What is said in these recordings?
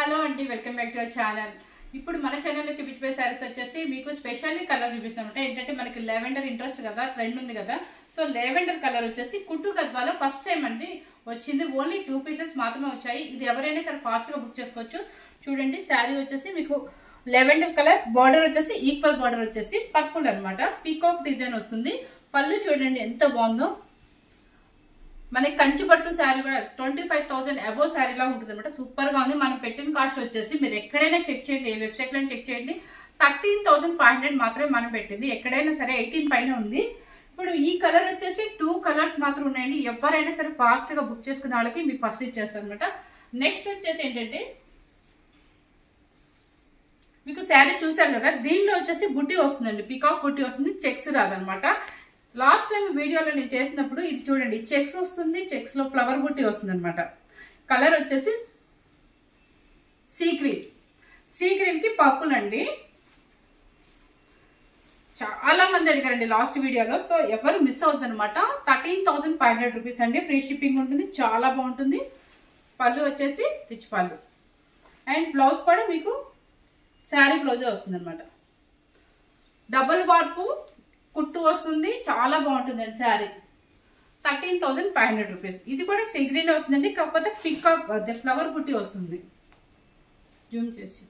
Hello అండి, welcome back to our channel. ఇప్పుడు మన ఛానల్లో చూపించే సారీస్ వచ్చేసి మీకు స్పెషల్లీ కలర్ చూపిస్తామంటే ఏంటంటే మనకి లెవెండర్ ఇంట్రెస్ట్ కదా, ట్రెండ్ ఉంది కదా. సో లెవెండర్ కలర్ వచ్చేసి కుట్టు గద్వాలో ఫస్ట్ టైం అండి వచ్చింది. ఓన్లీ 2 పీసెస్ మాత్రమే వచ్చాయి. ఇది ఎవరైనా సరే ఫాస్ట్గా బుక్ చేసుకోవచ్చు. చూడండి, శారీ వచ్చేసి మీకు లెవెండర్ కలర్, బార్డర్ వచ్చేసి ఈక్వల్ బార్డర్ వచ్చేసి పర్పుల్ అనమాట. పీకాక్ డిజైన్ వస్తుంది. పళ్ళు చూడండి ఎంత బాగుందో. మనకి కంచి పట్టు శారీ కూడా 25,000 అబోవ్ శారీలా ఉంటుంది అనమాట. సూపర్ గా ఉంది. మనం పెట్టిన కాస్ట్ వచ్చేసి మీరు ఎక్కడైనా చెక్ చేయండి, ఏ వెబ్సైట్ లో చెక్ చేయండి, 13,500 మాత్రమే మనం పెట్టింది. ఎక్కడైనా సరే 18 పైన ఉంది. ఇప్పుడు ఈ కలర్ వచ్చేసి 2 కలర్స్ మాత్రం ఉన్నాయండి. ఎవరైనా సరే ఫాస్ట్ గా బుక్ చేసుకున్న వాళ్ళకి మీకు ఫస్ట్ ఇచ్చేస్తాను అనమాట. నెక్స్ట్ వచ్చేసి ఏంటంటే మీకు శారీ చూసారు కదా, దీనిలో వచ్చేసి బుట్టి వస్తుందండి. పికాక్ బుట్టి వస్తుంది, చెక్స్ రాదనమాట. లాస్ట్ టైం వీడియోలో నేను చేసినప్పుడు ఇది చూడండి, చెక్స్ వస్తుంది, చెక్స్ లో ఫ్లవర్ బుట్టి వస్తుంది అనమాట. కలర్ వచ్చేసి సీ గ్రీన్ కి పర్పుల్ అండి. చాలా మంది అడిగారండి లాస్ట్ వీడియోలో, సో ఎవరు మిస్ అవుతుంది అనమాట. 13,500 రూపీస్ అండి. ఫ్రీ షిప్పింగ్ ఉంటుంది, చాలా బాగుంటుంది. పళ్ళు వచ్చేసి రిచ్ పళ్ళు అండ్ బ్లౌజ్ కూడా మీకు శారీ బ్లౌజే వస్తుంది అనమాట. డబుల్ వార్పు కుట్టు వస్తుంది, చాలా బాగుంటుందండి శారీ. 13,500 రూపీస్. ఇది కూడా సీ గ్రీన్ వస్తుందండి, కాకపోతే పికాక్ ఫ్లవర్ బుట్టి వస్తుంది. జూమ్ చేసి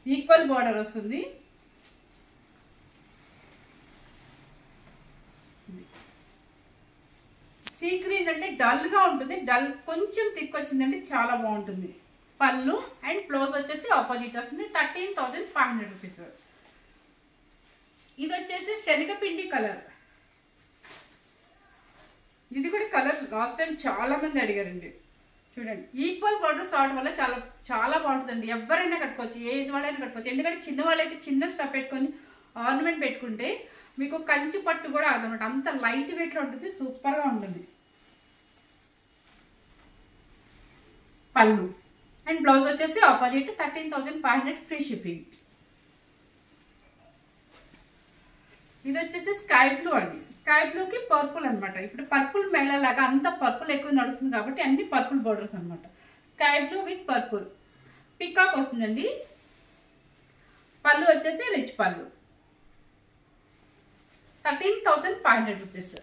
ఈక్వల్ బార్డర్ వస్తుంది. సీ గ్రీన్ అంటే డల్ గా ఉంటుంది, డల్ కొంచెం థిక్ వచ్చిందండి, చాలా బాగుంటుంది. పళ్ళు అండ్ బ్లౌజ్ వచ్చేసి ఆపోజిట్ వస్తుంది. 13,500 రూపీస్. ఇది వచ్చేసి శనగపిండి కలర్. ఇది కూడా కలర్ లాస్ట్ టైం చాలా మంది అడిగారండి. చూడండి, ఈక్వల్ బార్డర్స్ రావడం వల్ల చాలా చాలా బాగుంటుందండి. ఎవరైనా కట్టుకోవచ్చు, ఏ ఏజ్ వాళ్ళైనా కట్టుకోవచ్చు. ఎందుకంటే చిన్న వాళ్ళైతే చిన్న స్టెప్ పెట్టుకొని ఆర్నమెంట్ పెట్టుకుంటే మీకు కంచి పట్టు కూడా అదనమాట. అంత లైట్ వెయిట్ లో ఉంటుంది, సూపర్ గా ఉంటుంది. పళ్ళు అండ్ బ్లౌజ్ వచ్చేసి ఆపోజిట్. 13,500 free shipping. ఇది వచ్చేసి స్కై బ్లూ అండి. స్కై బ్లూకి పర్పుల్ అనమాట. ఇప్పుడు పర్పుల్ మేళలాగా అంత పర్పుల్ ఎక్కువ నడుస్తుంది కాబట్టి అన్ని పర్పుల్ బోర్డర్స్ అనమాట. Sky blue with purple. Peacock వస్తుందండి. పళ్ళు వచ్చేసి రిచ్ పళ్ళు. 13,500 రూపీస్.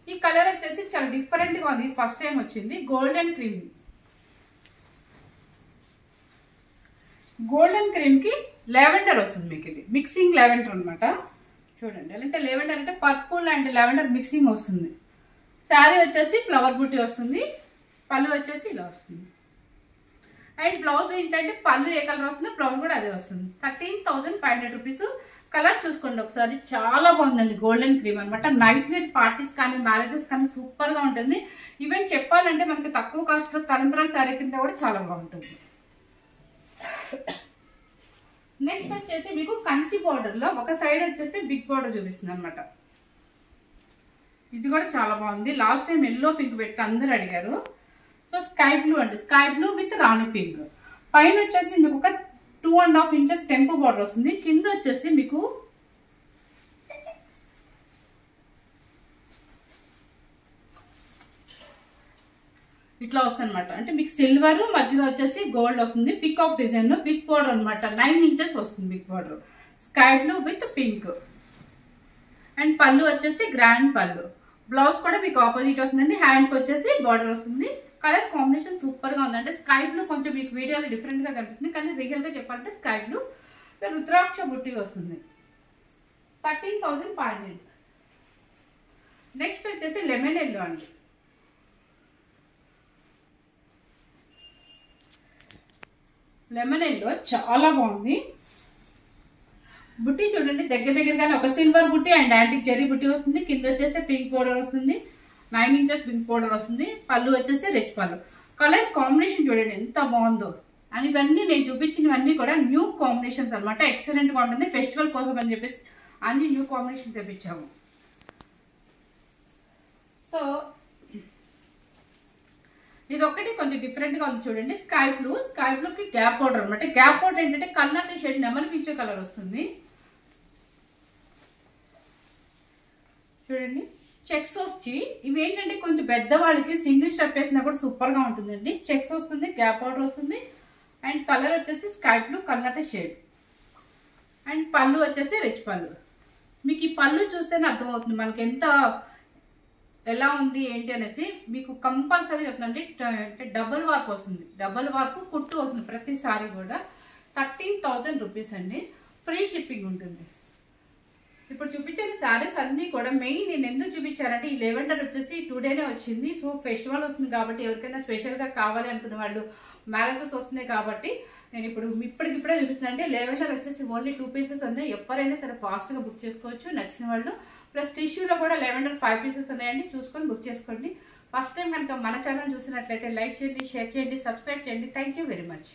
ఈ కలర్ వచ్చేసి చాలా డిఫరెంట్ గా ఉంది, ఫస్ట్ టైం వచ్చింది. గోల్డెన్ క్రీమ్ కి లెవెండర్ వస్తుంది. మీకు ఇది మిక్సింగ్ లెవెండర్ అనమాట. చూడండి, అంటే లెవెండర్ అంటే పర్పుల్ అండ్ లెవెండర్ మిక్సింగ్ వస్తుంది. శారీ వచ్చేసి ఫ్లవర్ బుట్టి వస్తుంది. పళ్ళు వచ్చేసి ఇలా వస్తుంది. అండ్ బ్లౌజ్ ఏంటంటే పళ్ళు ఏ కలర్ వస్తుందో బ్లౌజ్ కూడా అదే వస్తుంది. 13,500 రూపీస్. కలర్ చూసుకోండి ఒకసారి, చాలా బాగుందండి. గోల్డెన్ క్రీమ్ అనమాట. నైట్ వేర్ పార్టీస్ కానీ మ్యారేజెస్ కానీ సూపర్ గా ఉంటుంది. ఈవెన్ చెప్పాలంటే మనకి తక్కువ కాస్ట్ లో తలంబ్రాల శారీ కింద కూడా చాలా బాగుంటుంది. నెక్స్ట్ వచ్చేసి మీకు కంచి బార్డర్ లో ఒక సైడ్ వచ్చేసి బిగ్ బార్డర్ చూపిస్తుంది అనమాట. ఇది కూడా చాలా బాగుంది. లాస్ట్ టైం ఎల్లో పింక్ పెట్టి అందరు అడిగారు. సో స్కై బ్లూ అండి, sky blue with Rani pink. పైన వచ్చేసి మీకు ఒక 2.5 ఇంచెస్ టెంపో బార్డర్ వస్తుంది. కింద వచ్చేసి మీకు ఇట్లా వస్తుంది అనమాట. అంటే మీకు సిల్వర్ మధ్యలో వచ్చేసి గోల్డ్ వస్తుంది. పికాక్ డిజైన్ లో బిగ్ బార్డర్ అనమాట. 9 ఇంచెస్ వస్తుంది big border. Sky blue with pink. And పళ్ళు వచ్చేసి గ్రాండ్ పళ్ళు. బ్లౌజ్ కూడా మీకు ఆపోజిట్ వస్తుందండి. హ్యాండ్ కి వచ్చేసి బార్డర్ వస్తుంది. కలర్ కాంబినేషన్ సూపర్ గా ఉంది. అంటే స్కై బ్లూ కొంచెం మీకు వీడియోలో డిఫరెంట్ గా కనిపిస్తుంది, కానీ రియల్ గా చెప్పాలంటే స్కై బ్లూ. రుద్రాక్ష బుట్టి వస్తుంది. 13,500. నెక్స్ట్ వచ్చేసి లెమన్ ఎల్లో అండి. లెమన్ ఎల్లో చాలా బాగుంది. బుట్టి చూడండి, దగ్గరగానే ఒక సిల్వర్ బుట్టి అండ్ యాంటిక్ జెరీ బుట్టి వస్తుంది. కింద వచ్చేసి పింక్ పౌడర్ వస్తుంది. 9 ఇంచెస్ పింక్ పౌడర్ వస్తుంది. పళ్ళు వచ్చేసి రిచ్ పళ్ళు. కలర్ కాంబినేషన్ చూడండి ఎంత బాగుందో. అని ఇవన్నీ నేను చూపించినవన్నీ కూడా న్యూ కాంబినేషన్స్ అనమాట. ఎక్సలెంట్ గా ఉంటుంది. ఫెస్టివల్ కోసం అని చెప్పేసి అన్ని న్యూ కాంబినేషన్ తెప్పించాము. సో ఇది ఒకటి కొంచెం డిఫరెంట్ గా ఉంది. చూడండి, స్కై బ్లూకి గ్యాప్ పౌడర్ అనమాట. గ్యాప్ పౌడర్ ఏంటంటే కల్లాతి షేడ్ నెమలి పింఛే కలర్ వస్తుంది. చూడండి, చెక్స్ వచ్చి ఇవి ఏంటంటే కొంచెం పెద్దవాళ్ళకి సింగిల్ స్టెప్ వేసినా కూడా సూపర్ గా ఉంటుందండి. చెక్స్ వస్తుంది, గ్యాప్ బార్డర్ వస్తుంది, అండ్ కలర్ వచ్చేసి sky blue colour shade, and పళ్ళు వచ్చేసి రిచ్ పళ్ళు. మీకు ఈ పళ్ళు చూస్తేనే అర్థమవుతుంది మనకి ఎంత ఎలా ఉంది ఏంటి అనేసి. మీకు కంపల్సరీ చెప్తుందండి, అంటే డబుల్ వార్ప్ వస్తుంది, డబుల్ వార్ప్ కుట్టు వస్తుంది ప్రతిసారి కూడా. 13,000 రూపీస్ అండి. ఫ్రీ షిప్పింగ్ ఉంటుంది. ఇప్పుడు చూపించే శారీస్ అన్నీ కూడా మెయిన్ నేను ఎందుకు చూపించానంటే ఈ లెవెండర్ వచ్చేసి 2 డేనే వచ్చింది. సో ఫెస్టివల్ వస్తుంది కాబట్టి ఎవరికైనా స్పెషల్గా కావాలి అనుకున్న వాళ్ళు, మ్యారేజెస్ వస్తున్నాయి కాబట్టి నేను ఇప్పుడు ఇప్పటికిప్పుడే చూపిస్తున్నాను. అంటే లెవెండర్ వచ్చేసి ఓన్లీ 2 పీసెస్ ఉన్నాయి. ఎవరైనా సరే ఫాస్ట్గా బుక్ చేసుకోవచ్చు నచ్చిన వాళ్ళు. ప్లస్ టిష్యూలో కూడా లెవెండర్ 5 పీసెస్ ఉన్నాయండి, చూసుకొని బుక్ చేసుకోండి. ఫస్ట్ టైం కనుక మన ఛానల్ చూసినట్లయితే లైక్ చేయండి, షేర్ చేయండి, సబ్స్క్రైబ్ చేయండి. Thank you very much.